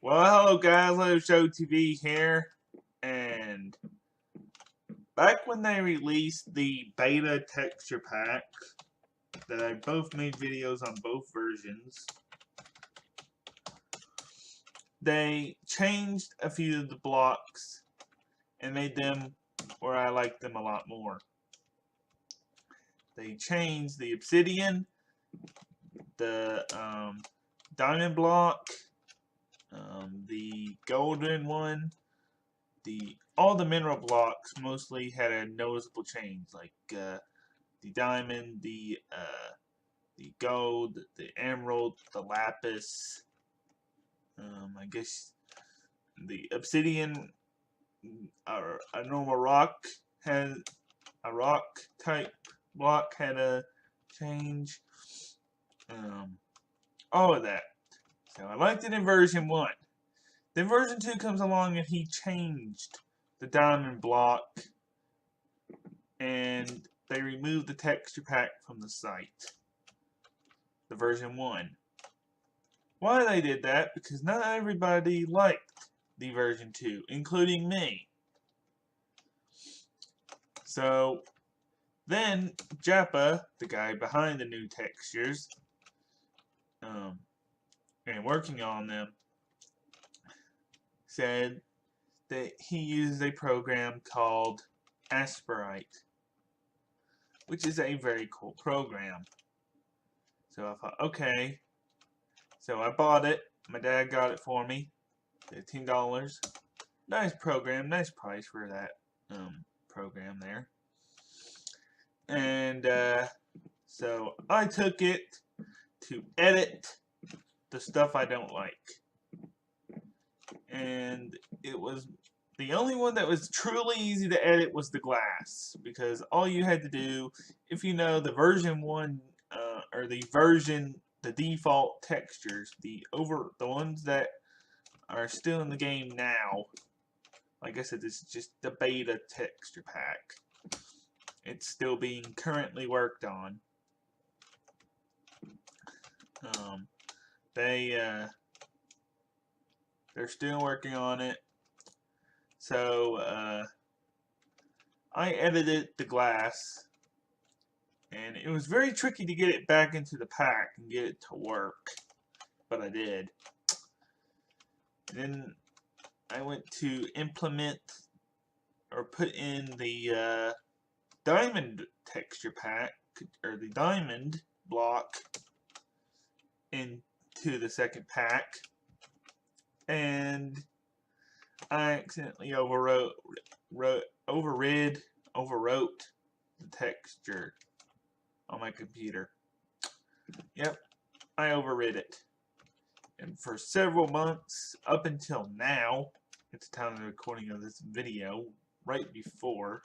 Well, hello guys, legoshowtv here, and back when they released the beta texture pack, that I both made videos on both versions, they changed a few of the blocks and made them where I like them a lot more. They changed the obsidian, the diamond block, the golden one, all the mineral blocks mostly had a noticeable change, like the diamond, the gold, the emerald, the lapis. I guess the obsidian, or a normal rock, had a rock type block had a change. All of that. So I liked it in version 1. Then version 2 comes along and he changed the diamond block and they removed the texture pack from the site. The version 1. Why they did that? Because not everybody liked the version 2, including me. So then Jappa, the guy behind the new textures, and working on them, said that he uses a program called Aspirite, which is a very cool program. So I thought, okay. So I bought it. My dad got it for me. $15. Nice program, nice price for that program there. And so I took it to edit the stuff I don't like. And it was the only one that was truly easy to edit was the glass, because all you had to do, if you know the version 1 or the default textures, the ones that are still in the game now, like I said, this is just the beta texture pack. It's still being currently worked on. They're still working on it. So I edited the glass, and it was very tricky to get it back into the pack and get it to work, but I did. And then I went to implement or put in the diamond texture pack, or the diamond block, into the second pack, and I accidentally overwrote the texture on my computer. Yep, I overrid it. And for several months, up until now, at the time of the recording of this video, right before,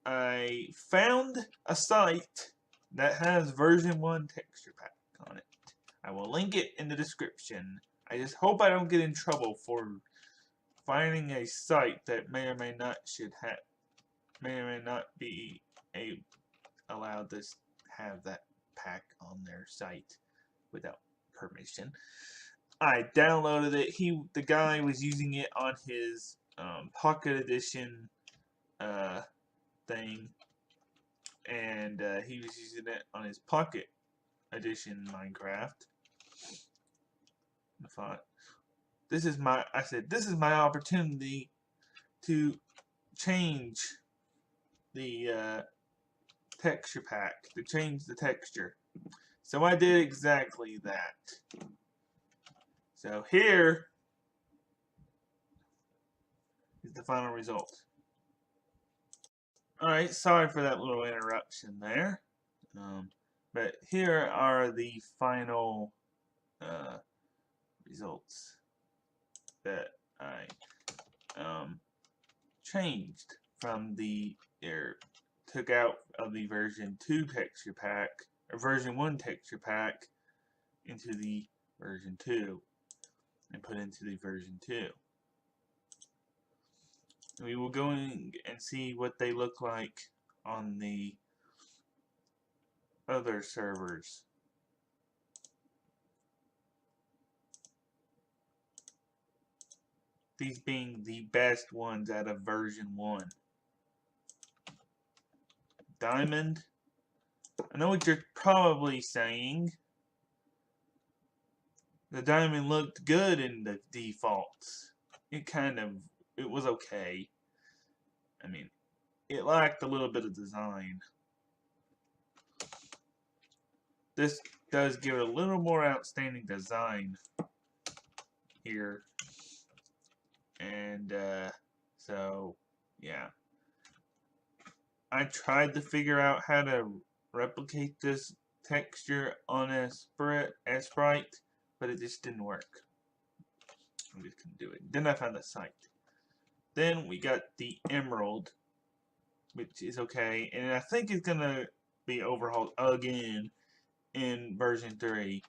I found a site that has version 1 texture pack on it. I will link it in the description. I just hope I don't get in trouble for finding a site that may or may not be allowed to have that pack on their site without permission. I downloaded it. The guy was using it on his Pocket Edition thing, and he was using it on his Pocket Edition Minecraft. I thought, this is my opportunity to change the texture pack, to change the texture. So I did exactly that. So here is the final result. Alright, sorry for that little interruption there. But here are the final results that I changed from took out of the version 2 texture pack, or version 1 texture pack, into the version 2, and put into the version 2. We will go in and see what they look like on the other servers. these being the best ones out of version 1. Diamond. I know what you're probably saying. The diamond looked good in the defaults. It was okay. I mean, it lacked a little bit of design. This does give it a little more outstanding design here. And, so, yeah. I tried to figure out how to replicate this texture on a sprite, but it just didn't work. I just couldn't do it. Then I found the site. Then we got the emerald, which is okay, and I think it's gonna be overhauled again in version 3.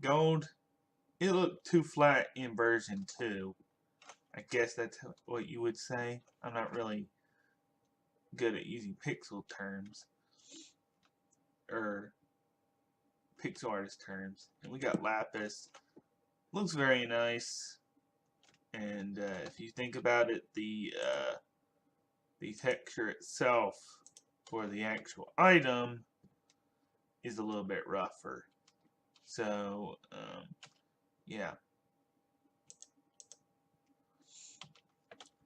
Gold, it looked too flat in version 2. I guess that's what you would say. I'm not really good at using pixel terms or pixel artist terms. And we got lapis. Looks very nice. And if you think about it, the texture itself for the actual item is a little bit rougher. So yeah.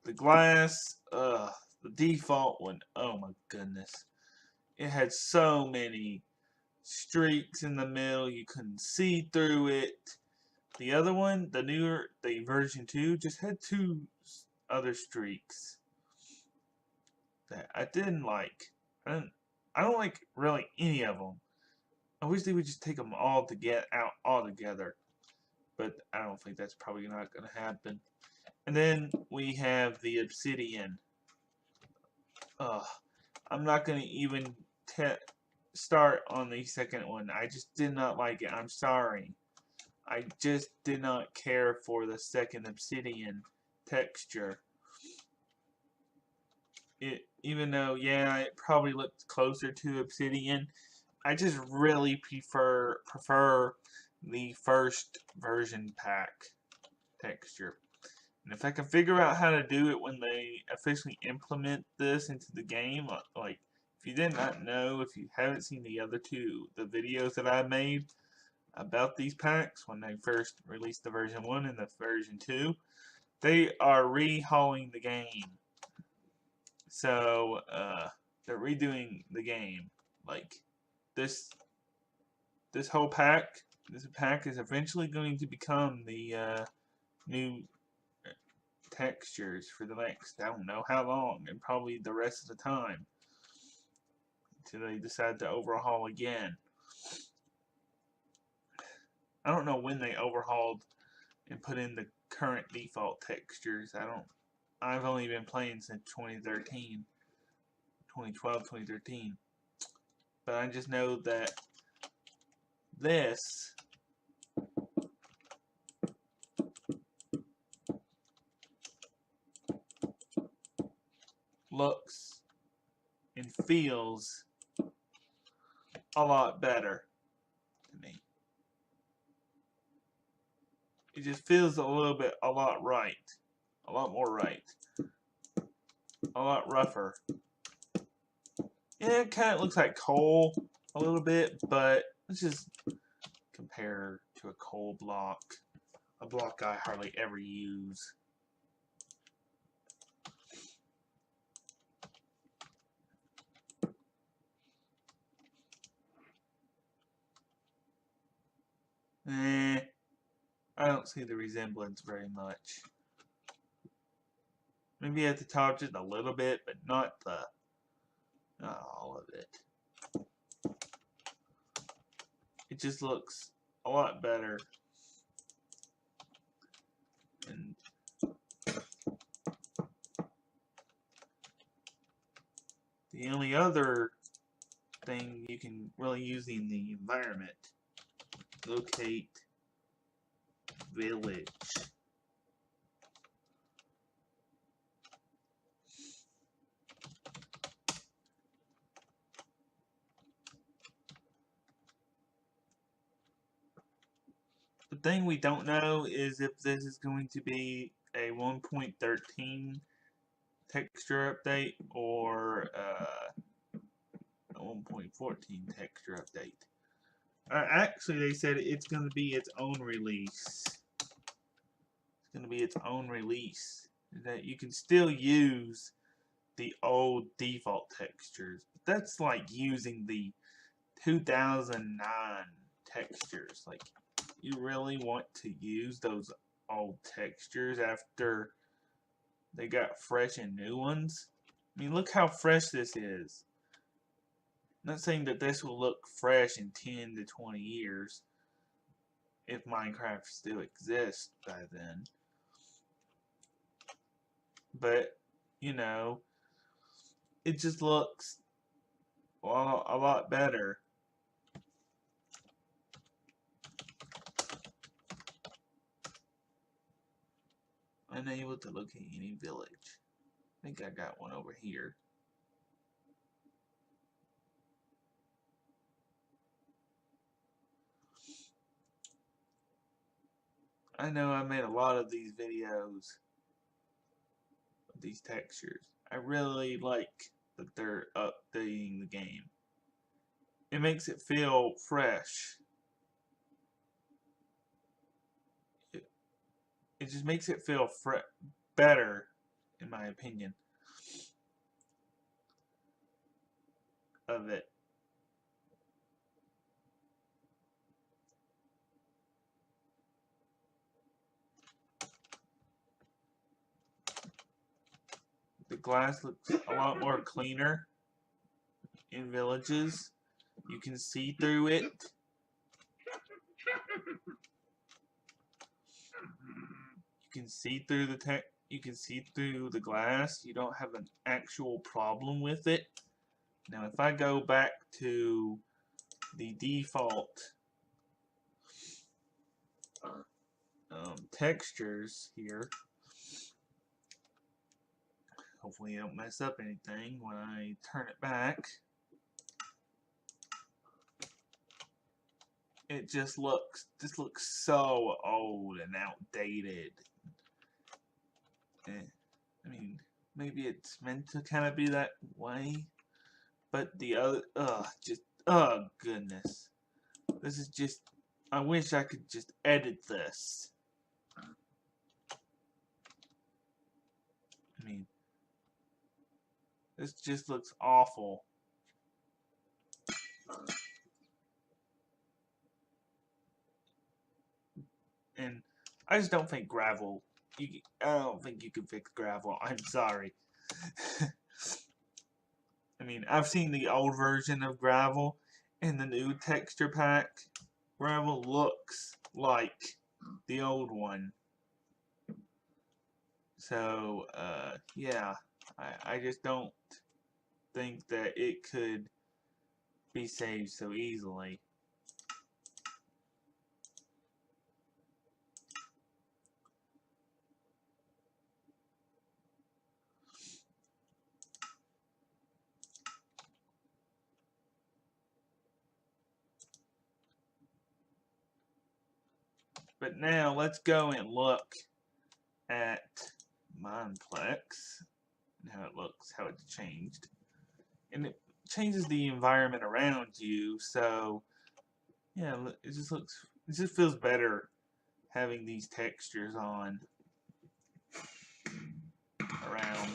The glass, the default one, oh my goodness. It had so many streaks in the middle, you couldn't see through it. The other one, the version 2, just had 2 other streaks that I didn't like. I don't like really any of them. I wish they would just take them all to get out altogether, but I don't think that's probably not going to happen. And then we have the obsidian. I'm not going to even start on the second one. I just did not like it. I'm sorry. I just did not care for the second obsidian texture. Even though, yeah, it probably looked closer to obsidian, I just really prefer the first version pack texture. And if I can figure out how to do it when they officially implement this into the game, like, if you did not know, if you haven't seen the other the videos that I made about these packs when they first released the version 1 and the version 2, they are rehauling the game. So, they're redoing the game. Like, this whole pack, this pack is eventually going to become the new textures for the next, I don't know how long, and probably the rest of the time, until they decide to overhaul again. I don't know when they overhauled and put in the current default textures. I've only been playing since 2013, 2012, 2013. But I just know that this looks and feels a lot better to me. It just feels a lot right. A lot more right. A lot rougher. Yeah, it kind of looks like coal a little bit, but let's just compare to a coal block. A block I hardly ever use. I don't see the resemblance very much. Maybe at the top just a little bit, but not all of it. It just looks a lot better. And the only other thing you can really use in the environment, locate village. The thing we don't know is if this is going to be a 1.13 texture update or a 1.14 texture update. Actually, they said it's going to be its own release. It's going to be its own release. That you can still use the old default textures. But that's like using the 2009 textures. Like, you really want to use those old textures after they got fresh and new ones? I mean, look how fresh this is. I'm not saying that this will look fresh in 10 to 20 years if Minecraft still exists by then. But, you know, it just looks a lot better. Unable to locate any village. I think I got one over here. I know I made a lot of these videos of these textures. I really like that they're updating the game. It makes it feel fresh. It just makes it feel better, in my opinion, of it. The glass looks a lot more cleaner in villages. You can see through it. You can see through you can see through the glass. You don't have an actual problem with it. Now, if I go back to the default textures here, hopefully I don't mess up anything when I turn it back. This looks so old and outdated. I mean, maybe it's meant to kind of be that way, but the other, goodness. This is just, I wish I could just edit this. I mean, this just looks awful. And I just don't think gravel, I don't think you can fix gravel. I'm sorry. I mean, I've seen the old version of gravel, and the new texture pack. Gravel looks like the old one. So, yeah, I just don't think that it could be saved so easily. But now let's go and look at Mineplex and how it looks, how it's changed. And it changes the environment around you, so yeah, it just feels better having these textures on around.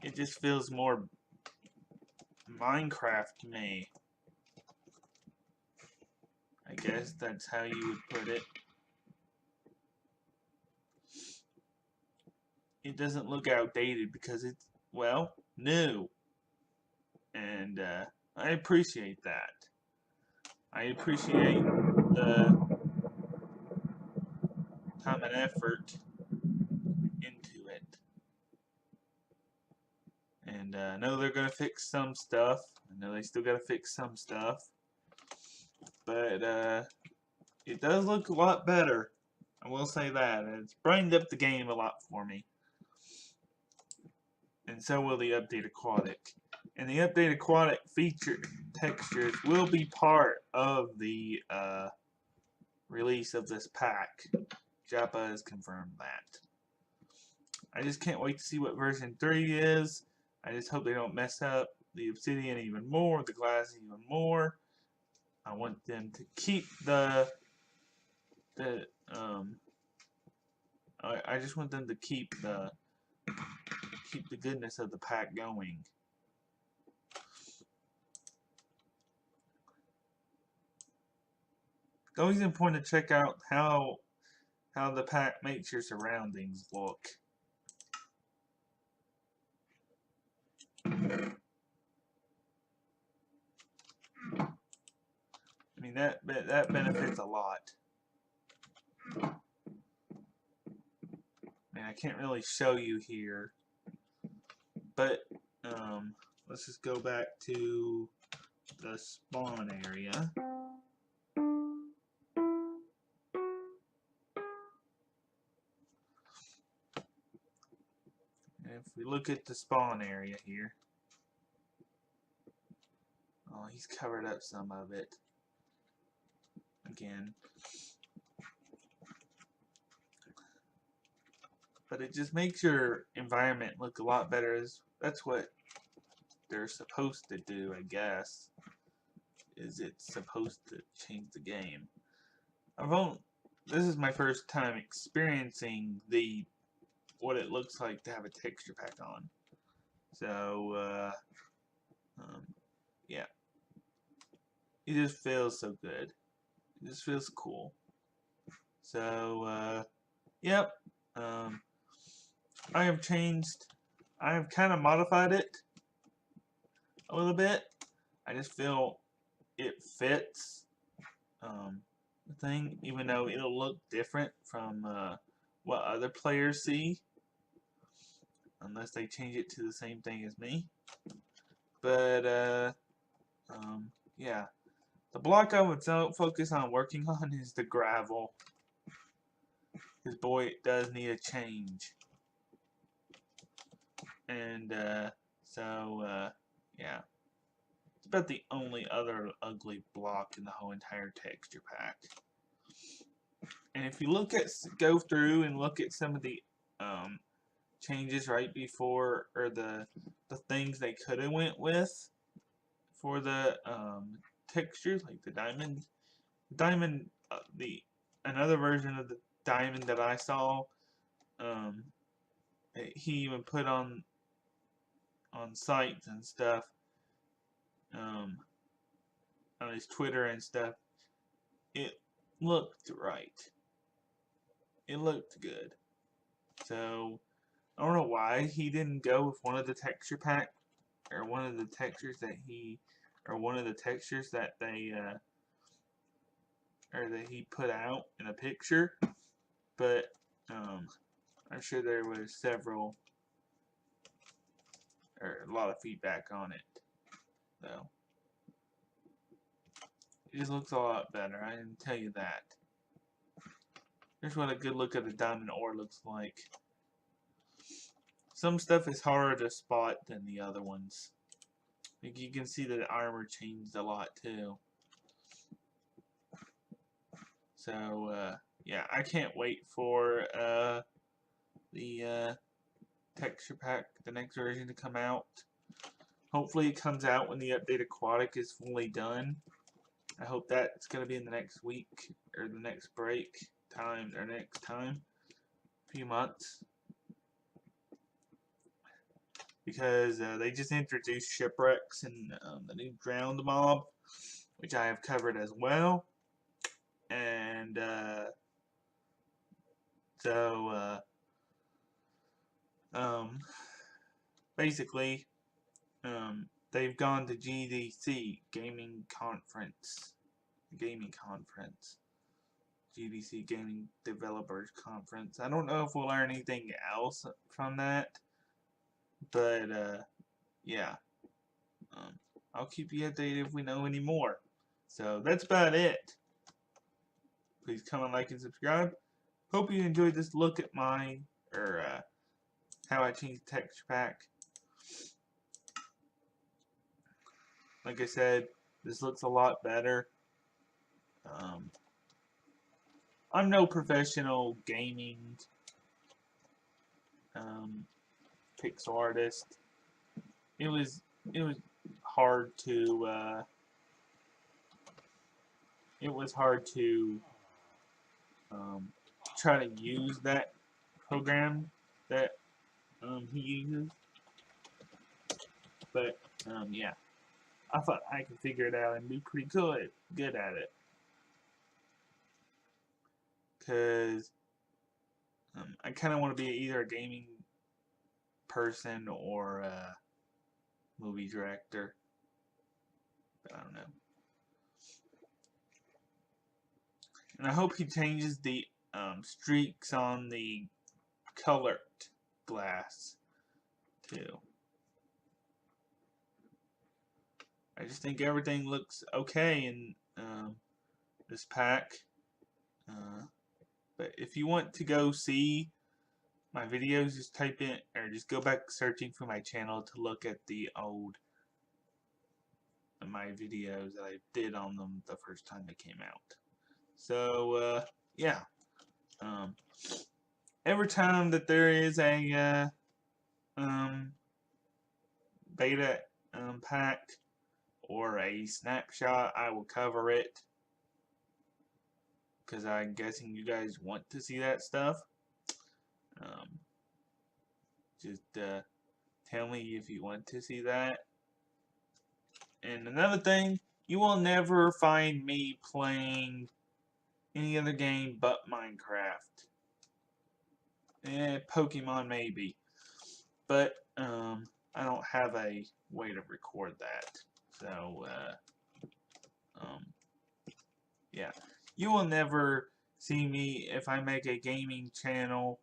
It just feels more Minecraft to me. I guess that's how you would put it. It doesn't look outdated because it's, well, new. And I appreciate that. I appreciate the time and effort into it. And I know they're going to fix some stuff. I know they still got to fix some stuff. But it does look a lot better. I will say that. It's brightened up the game a lot for me. And so will the update Aquatic. And the updated aquatic feature textures will be part of the release of this pack. Japa has confirmed that. I just can't wait to see what version 3 is. I just hope they don't mess up the obsidian even more, the glass even more. I want them to keep I just want them to keep the goodness of the pack going. It's always important to check out how the pack makes your surroundings look. I mean that benefits a lot. And I can't really show you here, but let's just go back to the spawn area. And if we look at the spawn area here, oh, he's covered up some of it again. But it just makes your environment look a lot better. That's what they're supposed to do, I guess. Is it's supposed to change the game. This is my first time experiencing what it looks like to have a texture pack on. So yeah, it just feels so good. It just feels cool. So yep. I have kind of modified it a little bit. I just feel it fits the thing, even though it'll look different from what other players see, unless they change it to the same thing as me. But yeah, the block I would focus on working on is the gravel, because boy, it does need a change. And so yeah, it's about the only other ugly block in the whole entire texture pack. And if you go through and look at some of the changes right before, or the things they could have went with for the textures, like the diamond, another version of the diamond that I saw, he even put on sites and stuff, on his Twitter and stuff. It looked right. It looked good. So I don't know why he didn't go with one of the texture pack, or one of the textures that he put out in a picture. But I'm sure there was a lot of feedback on it, though. It just looks a lot better, I can tell you that. Here's what a good look at the diamond ore looks like. Some stuff is harder to spot than the other ones. Like, you can see that the armor changed a lot too. So yeah, I can't wait for the texture pack, the next version, to come out. Hopefully it comes out when the update aquatic is fully done. I hope that's going to be in the next week, or the next next time, few months. Because they just introduced shipwrecks and the new drowned mob, which I have covered as well. And so basically, they've gone to GDC Gaming Conference, GDC Gaming Developers Conference. I don't know if we'll learn anything else from that, but yeah, I'll keep you updated if we know any more. So that's about it. Please comment, like, and subscribe. Hope you enjoyed this look at how I changed the texture pack. like I said, this looks a lot better. I'm no professional gaming pixel artist. It was hard to try to use that program that he uses, but yeah, I thought I could figure it out and be pretty good at it, because I kind of want to be either a gaming person or a movie director. But I don't know. And I hope he changes the streaks on the colored glass too. I just think everything looks okay in this pack. But if you want to go see my videos, just type in, or just go back searching for my channel to look at the old my videos that I did on them the first time they came out. So yeah, every time that there is a beta pack or a snapshot, I will cover it, because I'm guessing you guys want to see that stuff. Just tell me if you want to see that. And another thing, you will never find me playing any other game but Minecraft. Pokemon maybe, but I don't have a way to record that. So yeah, you will never see me, if I make a gaming channel,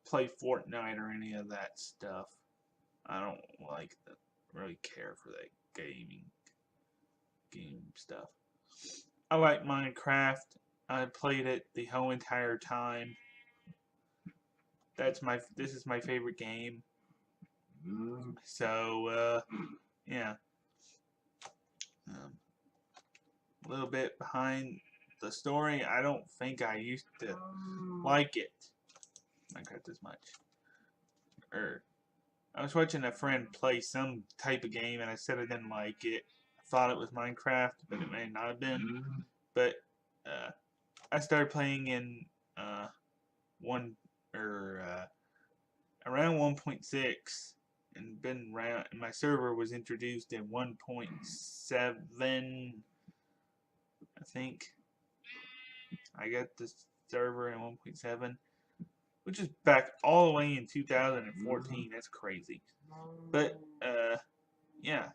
play Fortnite or any of that stuff. I don't really care for that game stuff. I like Minecraft. I played it the whole entire time. This is my favorite game. So yeah. A little bit behind the story. I don't think I used to like it, Minecraft, as much. I was watching a friend play some type of game, and I said I didn't like it. I thought it was Minecraft, but it may not have been. But I started playing in around 1.6, and been around. And my server was introduced in 1.7. I think I got the server in 1.7, which is back all the way in 2014. That's crazy. But yeah.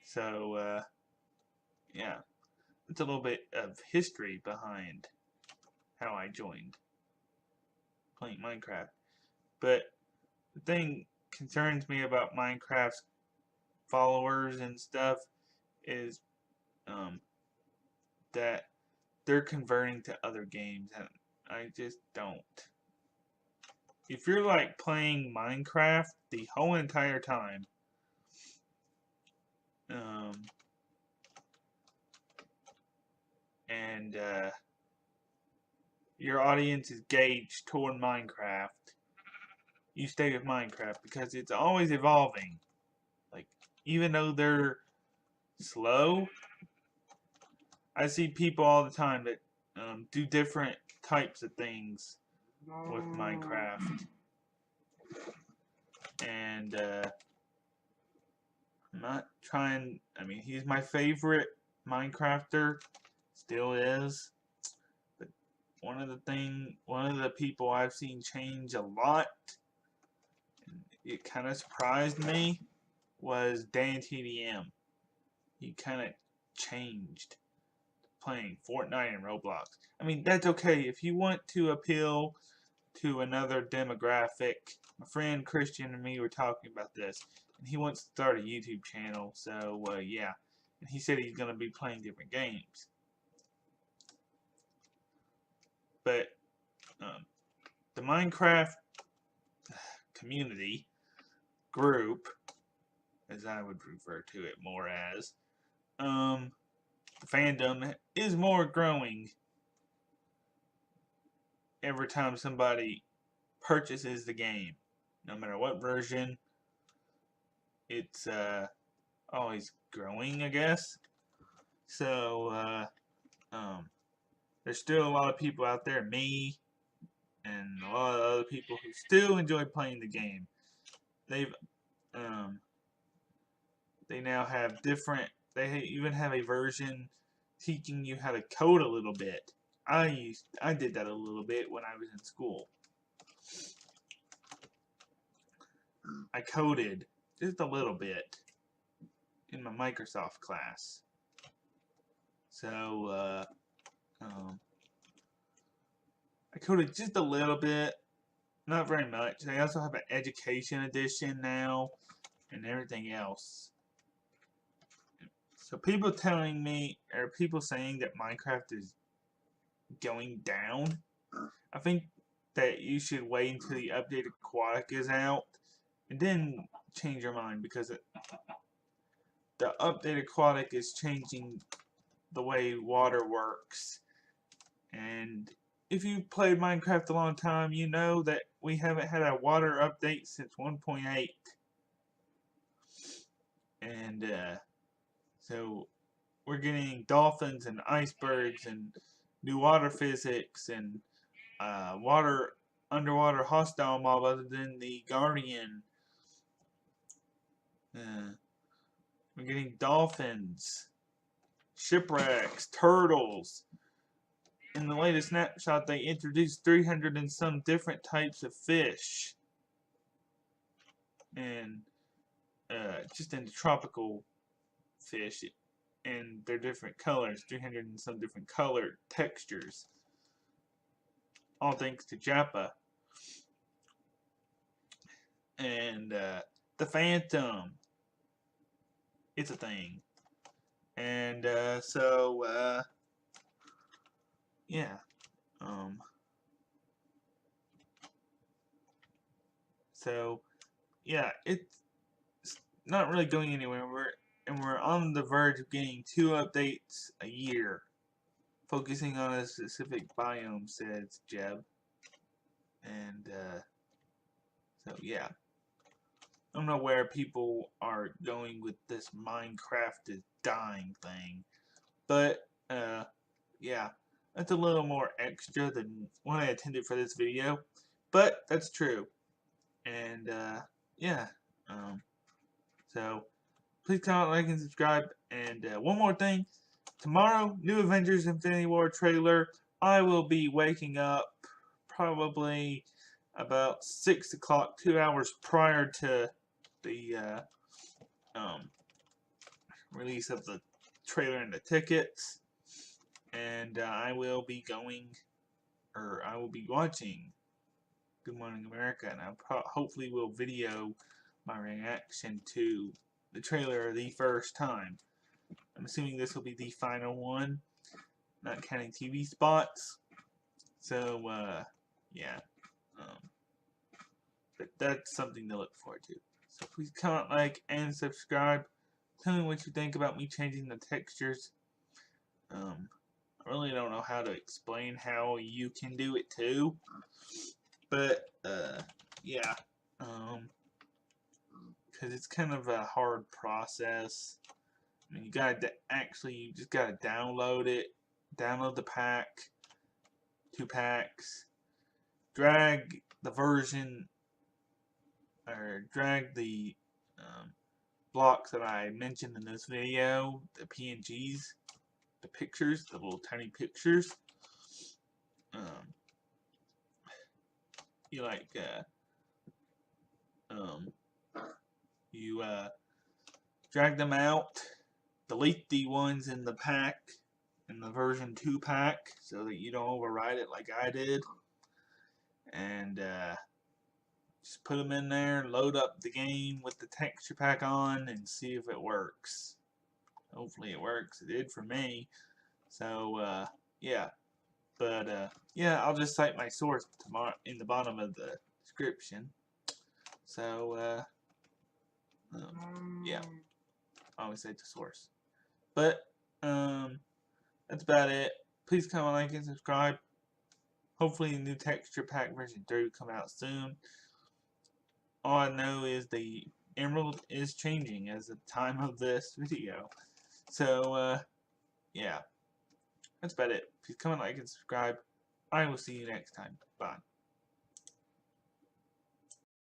So yeah, it's a little bit of history behind how I joined playing Minecraft. But the thing concerns me about Minecraft's followers and stuff is that they're converting to other games, and I just don't. If you're like playing Minecraft the whole entire time, and your audience is gauged toward Minecraft, you stay with Minecraft, because it's always evolving. Like, even though they're slow, I see people all the time that do different types of things with Minecraft. And I'm not trying, I mean, he's my favorite Minecrafter, still is. But one of the people I've seen change a lot, and it kind of surprised me, was Dan TDM. He kind of changed playing Fortnite and Roblox. I mean, that's okay if you want to appeal to another demographic. My friend Christian and me were talking about this, and he wants to start a YouTube channel. So yeah, and he said he's going to be playing different games. But the Minecraft community group, as I would refer to it more as, the fandom is more growing every time somebody purchases the game. No matter what version, it's always growing, I guess. So, there's still a lot of people out there, me, and a lot of other people who still enjoy playing the game. They've, they now have different, they even have a version teaching you how to code a little bit. I did that a little bit when I was in school. I coded just a little bit in my Microsoft class. So, I coded just a little bit, not very much. They also have an education edition now, and everything else. So people telling me, or people saying that Minecraft is going down, I think that you should wait until the updated aquatic is out, and then change your mind, because the updated aquatic is changing the way water works. And if you played Minecraft a long time, you know that we haven't had a water update since 1.8. And so we're getting dolphins and icebergs and new water physics and underwater hostile mob other than the Guardian. We're getting dolphins, shipwrecks, turtles. In the latest snapshot, they introduced 300 and some different types of fish. And just in the tropical fish, and they're different colors, 300 and some different colored textures. All thanks to Japa. And the Phantom, it's a thing. And so yeah. So yeah, it's not really going anywhere. We're on the verge of getting 2 updates a year, focusing on a specific biome, says Jeb. And so yeah, I don't know where people are going with this Minecraft is dying thing, but yeah, that's a little more extra than what I intended for this video, but that's true. And yeah, so please comment, like, and subscribe. And one more thing, tomorrow, new Avengers Infinity War trailer. I will be waking up probably about 6 o'clock, 2 hours prior to the release of the trailer and the tickets, and I will be watching Good Morning America, and I hopefully will video my reaction to the trailer the first time. I'm assuming this will be the final one, not counting TV spots. So yeah, but that's something to look forward to. So please comment, like, and subscribe. Tell me what you think about me changing the textures. I really don't know how to explain how you can do it too, but yeah, because it's kind of a hard process. I mean, you just gotta download it, download the pack, 2 packs, drag the version, or drag the blocks that I mentioned in this video, the PNGs, the pictures, the little tiny pictures. You drag them out, delete the ones in the pack, in the version 2 pack, so that you don't override it like I did, and just put them in there, load up the game with the texture pack on, and see if it works. Hopefully it works. It did for me. So yeah, but yeah, I'll just cite my source tomorrow in the bottom of the description. So, yeah, I always say the source. But, that's about it. Please comment, like, and subscribe. Hopefully, the new texture pack version 3 will come out soon. All I know is the emerald is changing as the time of this video. So, yeah, that's about it. Please comment, like, and subscribe. I will see you next time. Bye.